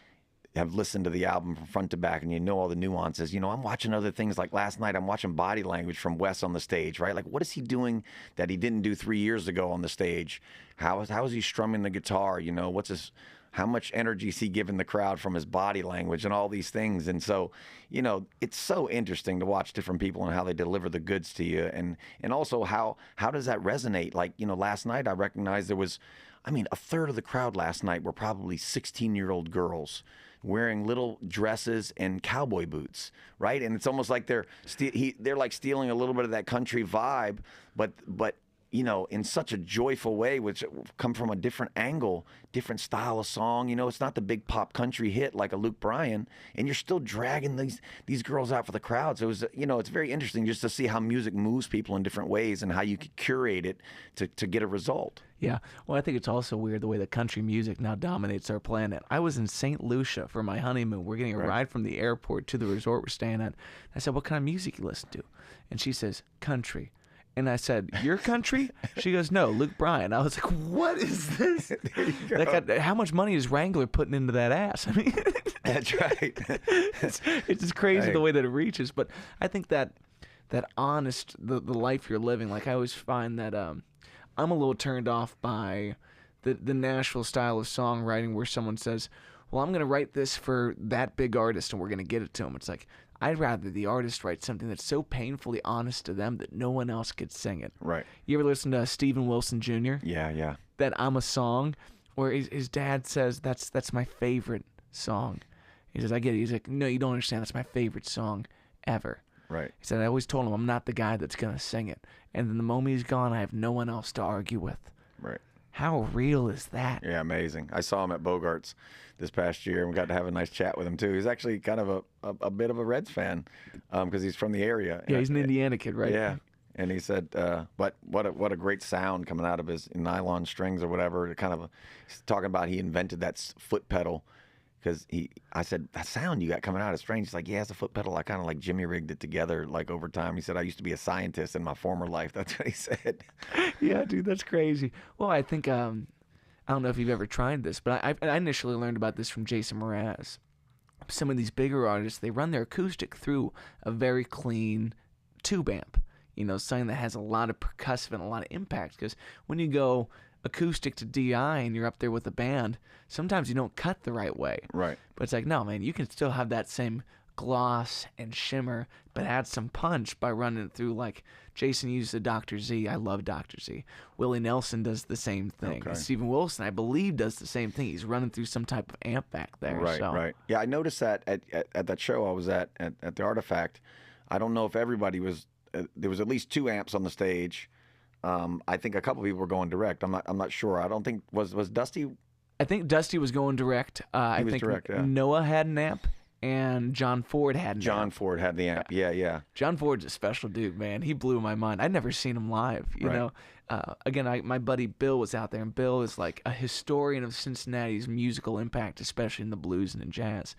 have listened to the album from front to back and you know all the nuances. You know, I'm watching other things like last night I'm watching body language from Wes on the stage, right? Like what is he doing that he didn't do 3 years ago on the stage? How is he strumming the guitar? You know, how much energy is he giving the crowd from his body language and all these things? And so, you know, it's so interesting to watch different people and how they deliver the goods to you. And also how does that resonate? Like, you know, last night I recognized there was, I mean, a third of the crowd last night were probably 16-year-old girls wearing little dresses and cowboy boots, right? And it's almost like they're like stealing a little bit of that country vibe, but you know, in such a joyful way, which come from a different angle, different style of song. You know, it's not the big pop country hit like a Luke Bryan, and you're still dragging these girls out for the crowd. So it was, you know, it's very interesting just to see how music moves people in different ways and how you could curate it to get a result. Yeah, well, I think it's also weird the way that country music now dominates our planet. I was in St. Lucia for my honeymoon. We're getting a ride from the airport to the resort we're staying at. I said, "What kind of music you listen to?" And she says, "Country." And I said, "Your country?" She goes, "No, Luke Bryan." I was like, "What is this?" How much money is Wrangler putting into that ass? I mean, that's right. it's just crazy the way that it reaches. But I think that honest, the life you're living, like I always find that I'm a little turned off by the Nashville style of songwriting where someone says, "Well, I'm going to write this for that big artist and we're going to get it to him." It's like, I'd rather the artist write something that's so painfully honest to them that no one else could sing it. Right. You ever listen to Stephen Wilson Jr.? Yeah. That I'm a Song, where his dad says, that's my favorite song. He says, I get it. He's like, no, you don't understand. That's my favorite song ever. Right. He said, I always told him I'm not the guy that's going to sing it. And then the moment he's gone, I have no one else to argue with. Right. How real is that? Yeah, amazing. I saw him at Bogart's this past year, and we got to have a nice chat with him too. He's actually kind of a bit of a Reds fan because he's from the area. Yeah, he's an Indiana kid, right? Yeah, and he said, "But what a great sound coming out of his nylon strings or whatever." He's talking about he invented that foot pedal because I said, "That sound you got coming out is strange." He's like, "Yeah, it's a foot pedal. I kind of like Jimmy rigged it together like over time." He said, "I used to be a scientist in my former life." That's what he said. Yeah, dude, that's crazy. Well, I think I don't know if you've ever tried this, but I initially learned about this from Jason Mraz. Some of these bigger artists, they run their acoustic through a very clean tube amp, you know, something that has a lot of percussive and a lot of impact. Because when you go acoustic to DI and you're up there with a band, sometimes you don't cut the right way. Right. But it's like, no, man, you can still have that same gloss and shimmer, but add some punch by running it through. Like Jason used the Dr. Z. I love Dr. Z. Willie Nelson does the same thing. Okay. And Steven Wilson, I believe, does the same thing. He's running through some type of amp back there. Right, so. right. Yeah, I noticed that at that show I was at the Artifact. I don't know if everybody was. There was at least 2 amps on the stage. I think a couple people were going direct. I'm not sure. I don't think was Dusty. I think Dusty was going direct. I think direct, yeah. Noah had an amp. And John Ford had an amp. Ford had the amp. Yeah. John Ford's a special dude, man. He blew my mind. I'd never seen him live, you know. Again, my buddy Bill was out there, and Bill is like a historian of Cincinnati's musical impact, especially in the blues and in jazz.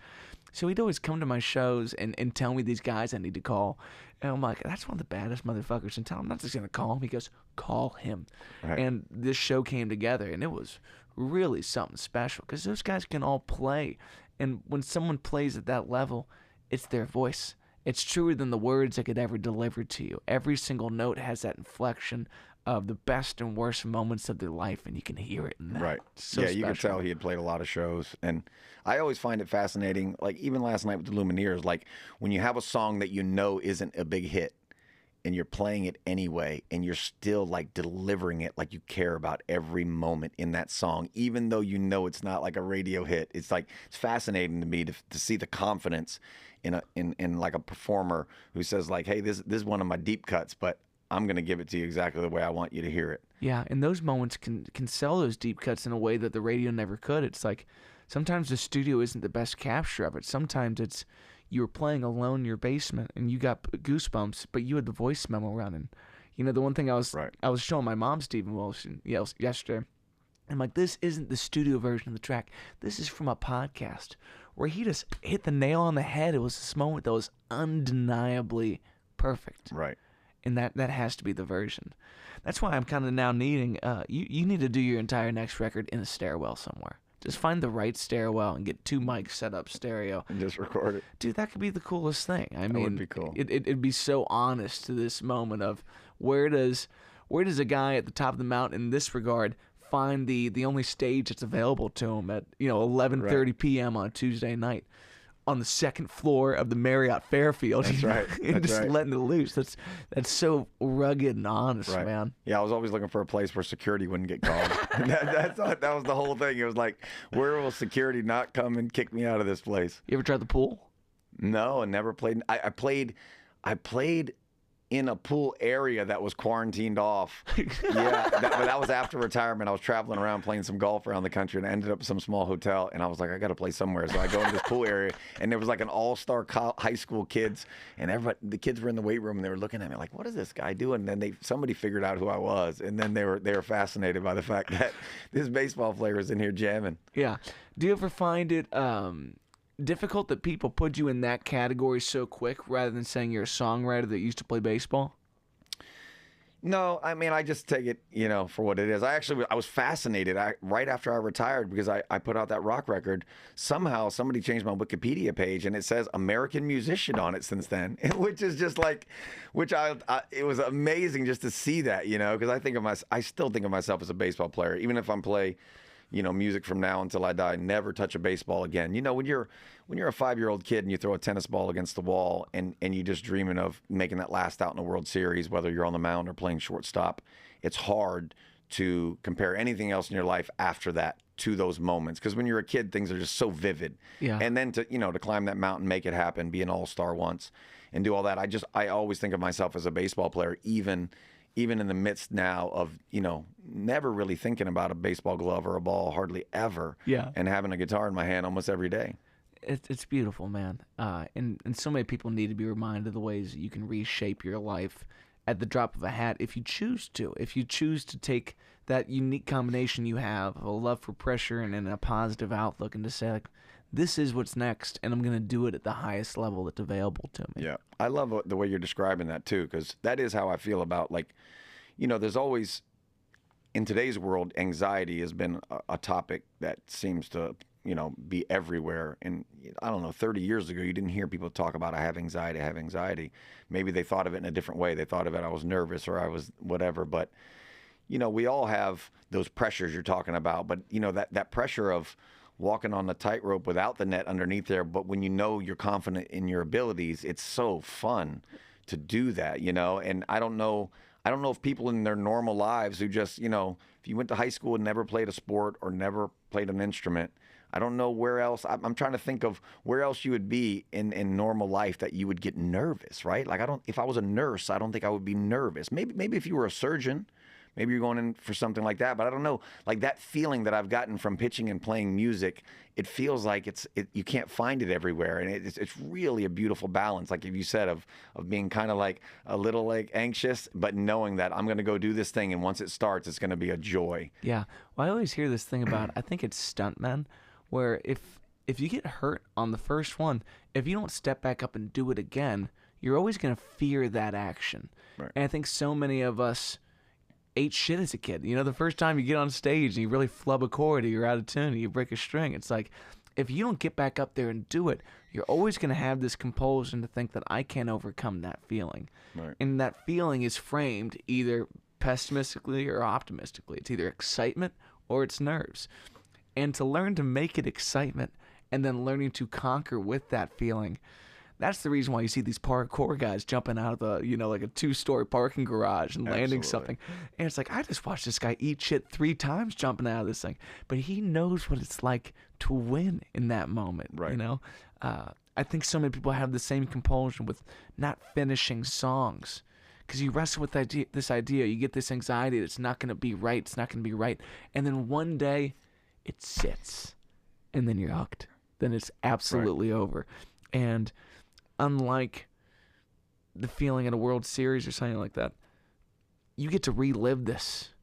So he'd always come to my shows and tell me these guys I need to call. And I'm like, that's one of the baddest motherfuckers in town. I'm not just going to call him. He goes, call him. Right. And this show came together, and it was really something special because those guys can all play. And when someone plays at that level, it's their voice. It's truer than the words they could ever deliver to you. Every single note has that inflection of the best and worst moments of their life, and you can hear it in that. Right. So yeah, you special. could tell he had played a lot of shows. And I always find it fascinating, like even last night with the Lumineers, like when you have a song that you know isn't a big hit, and you're playing it anyway, and you're still like delivering it like you care about every moment in that song, even though you know it's not like a radio hit. It's like it's fascinating to me to see the confidence in like a performer who says like, hey, this is one of my deep cuts, but I'm gonna give it to you exactly the way I want you to hear it. Yeah, and those moments can sell those deep cuts in a way that the radio never could. It's like sometimes the studio isn't the best capture of it. Sometimes it's you were playing alone in your basement and you got goosebumps, but you had the voice memo running. You know, the one thing I was showing my mom Stephen Wilson yesterday. I'm like, this isn't the studio version of the track. This is from a podcast where he just hit the nail on the head. It was this moment that was undeniably perfect. Right. And that has to be the version. That's why I'm kind of now needing, you need to do your entire next record in a stairwell somewhere. Just find the right stairwell and get 2 mics set up stereo. And just record it. Dude, that could be the coolest thing. I mean, would be cool. It'd be so honest to this moment of where does a guy at the top of the mountain in this regard find the only stage that's available to him at 11:30 p.m. on a Tuesday night on the second floor of the Marriott Fairfield. That's right. And That's just right. letting it loose. That's so rugged and honest, Right. man. Yeah, I was always looking for a place where security wouldn't get called. that was the whole thing. It was like, where will security not come and kick me out of this place? You ever tried the pool? No, I never played. I played in a pool area that was quarantined off. Yeah, but that was after retirement. I was traveling around playing some golf around the country and I ended up at some small hotel. And I was like, I got to play somewhere. So I go into this pool area and there was like an all-star high school kids. And the kids were in the weight room and they were looking at me like, what is this guy doing? And then somebody figured out who I was. And then they were fascinated by the fact that this baseball player is in here jamming. Yeah. Do you ever find it difficult that people put you in that category so quick rather than saying you're a songwriter that used to play baseball? No, I mean, I just take it, for what it is. I was fascinated right after I retired because I put out that rock record. Somehow somebody changed my Wikipedia page and it says American musician on it since then, which is just like, it was amazing just to see that, because I still think of myself as a baseball player, even if I'm play music from now until I die, never touch a baseball again. When you're a 5-year-old kid and you throw a tennis ball against the wall and you're just dreaming of making that last out in the World Series, whether you're on the mound or playing shortstop, it's hard to compare anything else in your life after that to those moments. Because when you're a kid, things are just so vivid. Yeah. And then to climb that mountain, make it happen, be an all-star once, and do all that. I always think of myself as a baseball player, even in the midst now of, never really thinking about a baseball glove or a ball, hardly ever. Yeah. And having a guitar in my hand almost every day. It's beautiful, man. And so many people need to be reminded of the ways that you can reshape your life at the drop of a hat if you choose to. If you choose to take that unique combination you have of a love for pressure and a positive outlook and to say, like, this is what's next, and I'm going to do it at the highest level that's available to me. Yeah. I love the way you're describing that, too, because that is how I feel about, there's always, in today's world, anxiety has been a topic that seems to, be everywhere. And I don't know, 30 years ago, you didn't hear people talk about, I have anxiety. Maybe they thought of it in a different way. They thought of it, I was nervous or I was whatever. But, we all have those pressures you're talking about. But, that pressure of walking on the tightrope without the net underneath there, but when you're confident in your abilities, it's so fun to do that, And I don't know if people in their normal lives who just, if you went to high school and never played a sport or never played an instrument, I don't know where else. I'm trying to think of where else you would be in normal life that you would get nervous, right? Like if I was a nurse, I don't think I would be nervous. Maybe if you were a surgeon, maybe you're going in for something like that, but I don't know. Like that feeling that I've gotten from pitching and playing music, it feels like you can't find it everywhere, and it's really a beautiful balance. Like if you said of being kind of like a little like anxious, but knowing that I'm going to go do this thing, and once it starts, it's going to be a joy. Yeah. Well, I always hear this thing about I think it's stuntmen, where if you get hurt on the first one, if you don't step back up and do it again, you're always going to fear that action. Right. And I think so many of us ate shit as a kid. The first time you get on stage and you really flub a chord or you're out of tune or you break a string, it's like, if you don't get back up there and do it, you're always going to have this compulsion to think that I can't overcome that feeling. Right. And that feeling is framed either pessimistically or optimistically. It's either excitement or it's nerves. And to learn to make it excitement and then learning to conquer with that feeling, that's the reason why you see these parkour guys jumping out of the, like a 2-story parking garage and landing something. And it's like, I just watched this guy eat shit 3 times jumping out of this thing. But he knows what it's like to win in that moment, right. I think so many people have the same compulsion with not finishing songs. Because you wrestle with this idea, you get this anxiety that it's not going to be right, And then one day, it sits. And then you're hooked. Then it's absolutely over. And unlike the feeling at a World Series or something like that, you get to relive this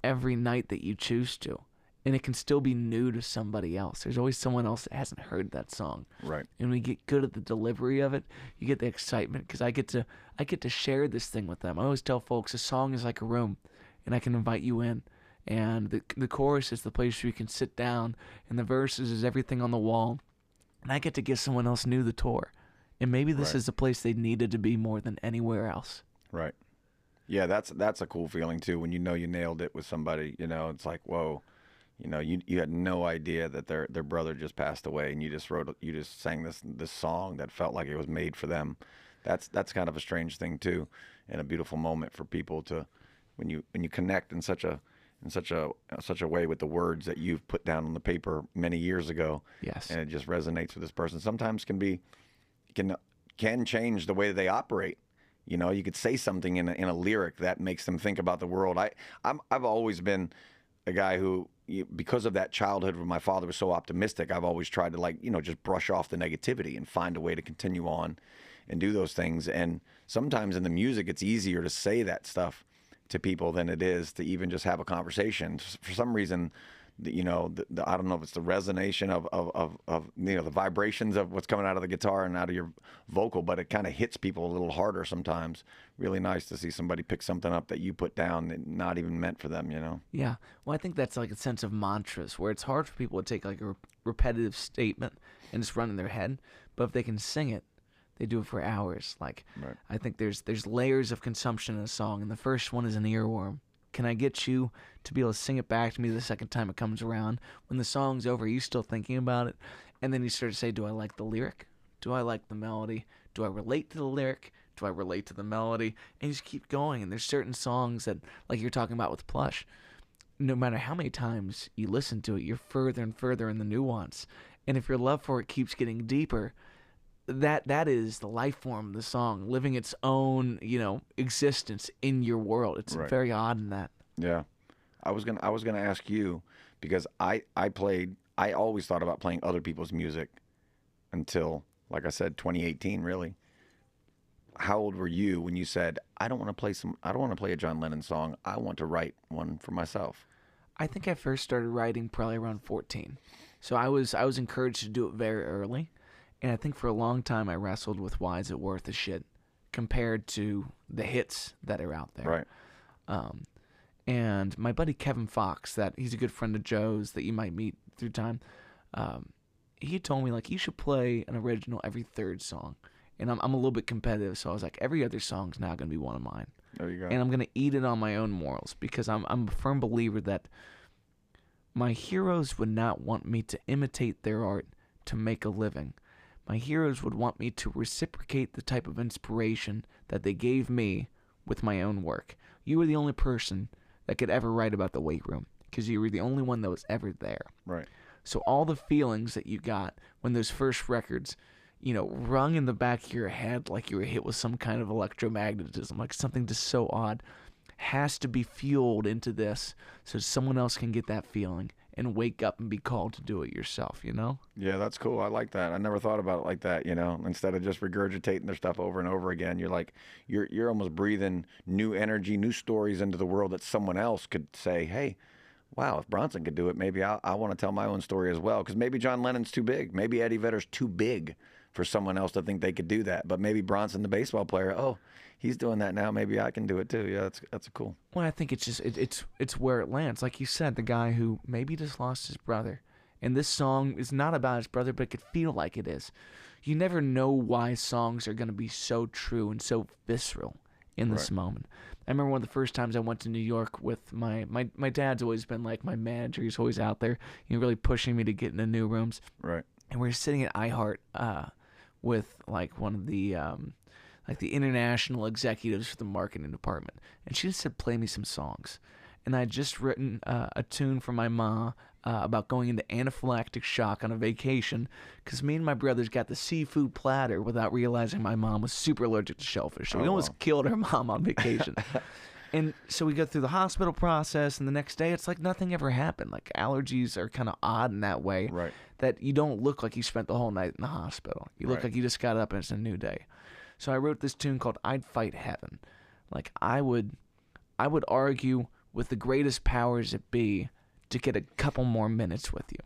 every night that you choose to. And it can still be new to somebody else. There's always someone else that hasn't heard that song. Right. And we get good at the delivery of it. You get the excitement because I get to share this thing with them. I always tell folks a song is like a room, and I can invite you in. and the chorus is the place where you can sit down, and the verses is everything on the wall, and I get to give someone else new the tour, and maybe this Right. is the place they needed to be more than anywhere else. Right. Yeah, that's a cool feeling too when you know you nailed it with somebody. You know, it's like, whoa, you know, you had no idea that their brother just passed away, and you just sang this song that felt like it was made for them. That's kind of a strange thing too, and a beautiful moment for people to when you connect in such a way with the words that you've put down on the paper many years ago, Yes. and it just resonates with this person. Sometimes can can change the way they operate. You know, you could say something in a lyric that makes them think about the world. I've always been a guy who, because of that childhood where my father was so optimistic, I've always tried to, like, you know, just brush off the negativity and find a way to continue on and do those things. And sometimes in the music, it's easier to say that stuff to people than it is to even just have a conversation. For some reason, you know, I don't know if it's the resonation of you know, the vibrations of what's coming out of the guitar and out of your vocal, but it kind of hits people a little harder sometimes. Really nice to see somebody pick something up that you put down and not even meant for them, you know? Yeah. Well, I think that's like a sense of mantras where it's hard for people to take like a repetitive statement and just run in their head. But if they can sing it, they do it for hours. Like, Right. I think there's layers of consumption in a song, and the first one is an earworm. Can I get you to be able to sing it back to me the second time it comes around? When the song's over, are you still thinking about it? And then you start to say, do I like the lyric? Do I like the melody? Do I relate to the lyric? Do I relate to the melody? And you just keep going. And there's certain songs that, like you're talking about with Plush, no matter how many times you listen to it, you're further and further in the nuance. And if your love for it keeps getting deeper, that is the life form of the song, living its own, you know, existence in your world. It's Right. very odd in that. Yeah. I was gonna ask you, because I always thought about playing other people's music until, like I said, 2018 really. How old were you when you said, I don't want to play a John Lennon song. I want to write one for myself? I think I first started writing probably around 14. So I was encouraged to do it very early. And I think for a long time I wrestled with why is it worth the shit compared to the hits that are out there. Right. And my buddy Kevin Fox, that he's a good friend of Joe's that you might meet through time, he told me, like, you should play an original every third song. And I'm a little bit competitive, so I was like, every other song's now going to be one of mine. There you go. And I'm going to eat it on my own morals because I'm a firm believer that my heroes would not want me to imitate their art to make a living. My heroes would want me to reciprocate the type of inspiration that they gave me with my own work. You were the only person that could ever write about the weight room because you were the only one that was ever there. Right. So all the feelings that you got when those first records, you know, rung in the back of your head like you were hit with some kind of electromagnetism, like something just so odd, has to be fueled into this so someone else can get that feeling and wake up and be called to do it yourself, you know? Yeah, that's cool. I like that. I never thought about it like that, you know. Instead of just regurgitating their stuff over and over again, you're like you're almost breathing new energy, new stories into the world that someone else could say, "Hey, wow, if Bronson could do it, maybe I want to tell my own story as well." Because maybe John Lennon's too big. Maybe Eddie Vedder's too big for someone else to think they could do that. But maybe Bronson, the baseball player, oh, he's doing that now. Maybe I can do it too. Yeah, that's cool. Well, I think it's just it's where it lands. Like you said, the guy who maybe just lost his brother, and this song is not about his brother, but it could feel like it is. You never know why songs are going to be so true and so visceral in this moment. I remember one of the first times I went to New York with my dad's always been like my manager. He's always out there, really pushing me to get into new rooms. Right. And we were sitting at iHeart with like one of the like the international executives for the marketing department, and she just said, "Play me some songs." And I had just written a tune for my ma about going into anaphylactic shock on a vacation because me and my brothers got the seafood platter without realizing my mom was super allergic to shellfish. So we almost killed our mom on vacation. And so we go through the hospital process, and the next day it's like nothing ever happened. Like allergies are kind of odd in that way, Right. that you don't look like you spent the whole night in the hospital. You look Right. like you just got up and it's a new day. So I wrote this tune called "I'd Fight Heaven." Like I would argue with the greatest powers that be to get a couple more minutes with you.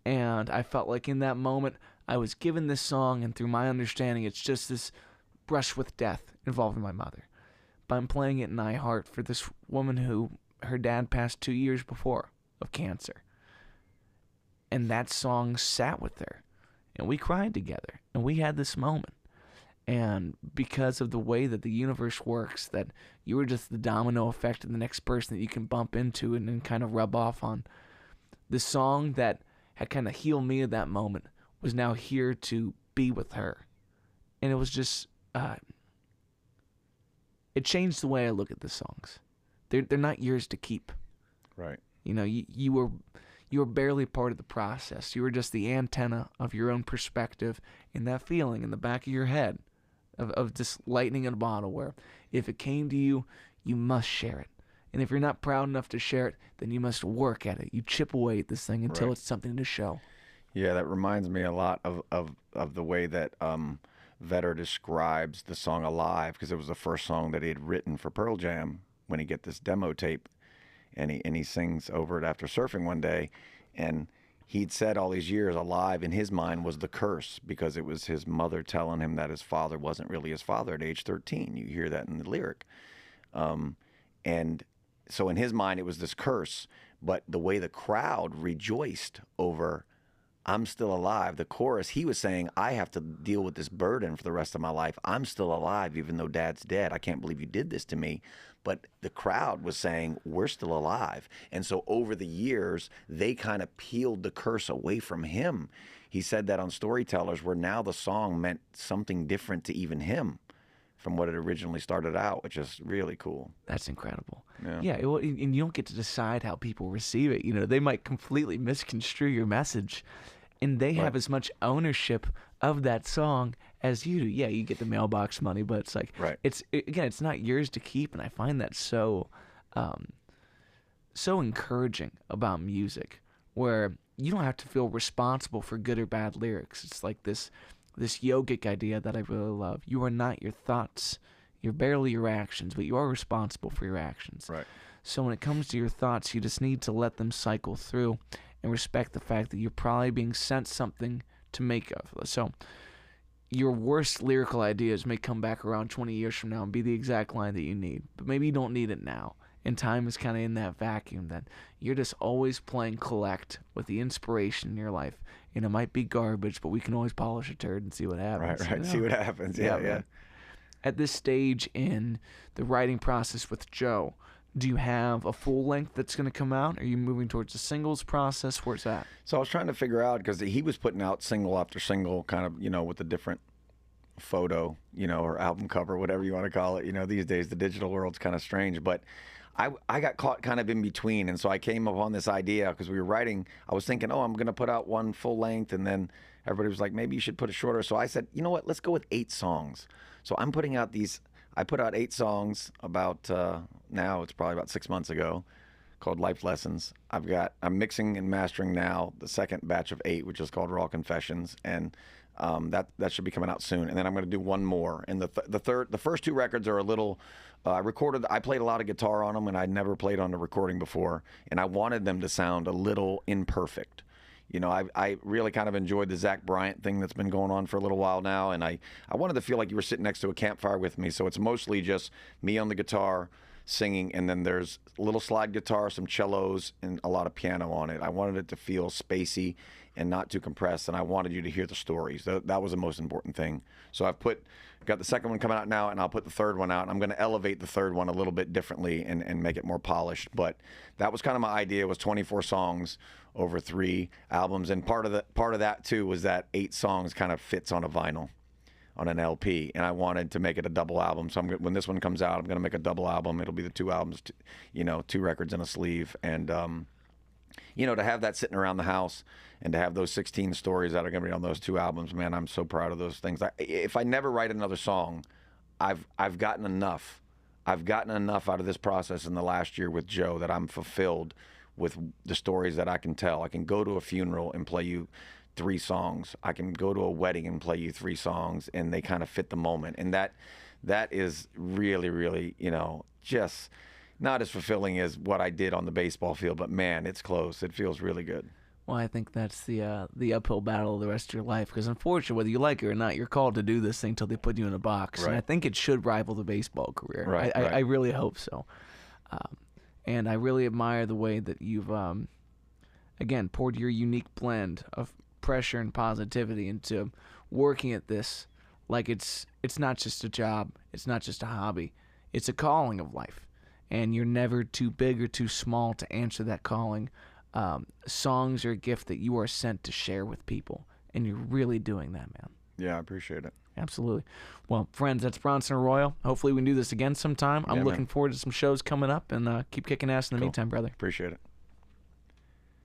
And I felt like in that moment I was given this song, and through my understanding it's just this brush with death involving my mother. But I'm playing it in iHeart for this woman who her dad passed 2 years before of cancer. And that song sat with her. And we cried together. And we had this moment. And because of the way that the universe works, that you were just the domino effect of the next person that you can bump into and then kind of rub off on, the song that had kind of healed me at that moment was now here to be with her. And it was just, it changed the way I look at the songs. They're not yours to keep. Right. You know, you were barely part of the process. You were just the antenna of your own perspective and that feeling in the back of your head of just lightning in a bottle where if it came to you, you must share it. And if you're not proud enough to share it, then you must work at it. You chip away at this thing until it's something to show. Yeah, that reminds me a lot of the way that Vedder describes the song Alive, because it was the first song that he had written for Pearl Jam when he get this demo tape, and he sings over it after surfing one day, and he'd said all these years Alive in his mind was the curse, because it was his mother telling him that his father wasn't really his father at age 13. You hear that in the lyric. And so in his mind it was this curse, but the way the crowd rejoiced over I'm still alive, the chorus, he was saying, I have to deal with this burden for the rest of my life. I'm still alive even though Dad's dead. I can't believe you did this to me. But the crowd was saying, we're still alive. And so over the years, they kind of peeled the curse away from him. He said that on Storytellers, where now the song meant something different to even him from what it originally started out, which is really cool. That's incredible. Yeah. And you don't get to decide how people receive it. You know, they might completely misconstrue your message, and they have as much ownership of that song as you do. Yeah, you get the mailbox money, but it's like, it's not yours to keep, and I find that so encouraging about music, where you don't have to feel responsible for good or bad lyrics. It's like this yogic idea that I really love. You are not your thoughts. You're barely your actions, but you are responsible for your actions. Right. So when it comes to your thoughts, you just need to let them cycle through and respect the fact that you're probably being sent something to make of. So your worst lyrical ideas may come back around 20 years from now and be the exact line that you need, but maybe you don't need it now. And time is kind of in that vacuum that you're just always playing collect with the inspiration in your life. And it might be garbage, but we can always polish a turd and see what happens. Right. You know? See what happens. Yeah. At this stage in the writing process with Joe, do you have a full length that's going to come out? Are you moving towards a singles process? Where's that? So I was trying to figure out, because he was putting out single after single, kind of, with a different photo, or album cover, whatever you want to call it. These days the digital world's kind of strange, but I got caught kind of in between, and so I came upon this idea because we were writing. I was thinking, I'm going to put out one full length, and then everybody was like, maybe you should put it shorter. So I said, you know what, let's go with 8 songs. So I'm putting out I put out 8 songs about, now it's probably about 6 months ago, called Life Lessons. I'm mixing and mastering now the second batch of 8, which is called Raw Confessions, and that should be coming out soon. And then I'm going to do one more. And the first 2 records are a little, I played a lot of guitar on them, and I'd never played on a recording before, and I wanted them to sound a little imperfect. I really kind of enjoyed the Zach Bryant thing that's been going on for a little while now, and I wanted to feel like you were sitting next to a campfire with me, so it's mostly just me on the guitar singing, and then there's a little slide guitar, some cellos, and a lot of piano on it. I wanted it to feel spacey and not too compressed, and I wanted you to hear the stories. That was the most important thing. So I've got the second one coming out now, and I'll put the third one out, and I'm going to elevate the third one a little bit differently and make it more polished. But that was kind of my idea, was 24 songs over 3 albums, and part of that too was that 8 songs kind of fits on a vinyl, on an LP, and I wanted to make it a double album. So when this one comes out, I'm going to make a double album. It'll be the 2 albums, 2 records in a sleeve, and to have that sitting around the house and to have those 16 stories that are going to be on those 2 albums, man, I'm so proud of those things. If I never write another song, I've gotten enough. I've gotten enough out of this process in the last year with Joe that I'm fulfilled with the stories that I can tell. I can go to a funeral and play you 3 songs. I can go to a wedding and play you 3 songs, and they kind of fit the moment. And that is really, really, just not as fulfilling as what I did on the baseball field, but man, it's close. It feels really good. Well, I think that's the uphill battle of the rest of your life, because unfortunately, whether you like it or not, you're called to do this thing until they put you in a box. Right. And I think it should rival the baseball career. Right, I really hope so. And I really admire the way that you've, again, poured your unique blend of pressure and positivity into working at this like it's not just a job, it's not just a hobby, it's a calling of life. And you're never too big or too small to answer that calling. Songs are a gift that you are sent to share with people, and you're really doing that, man. Yeah, I appreciate it. Absolutely. Well, friends, that's Bronson Arroyo. Hopefully we can do this again sometime. I'm looking forward to some shows coming up, and keep kicking ass in the meantime, brother. Appreciate it.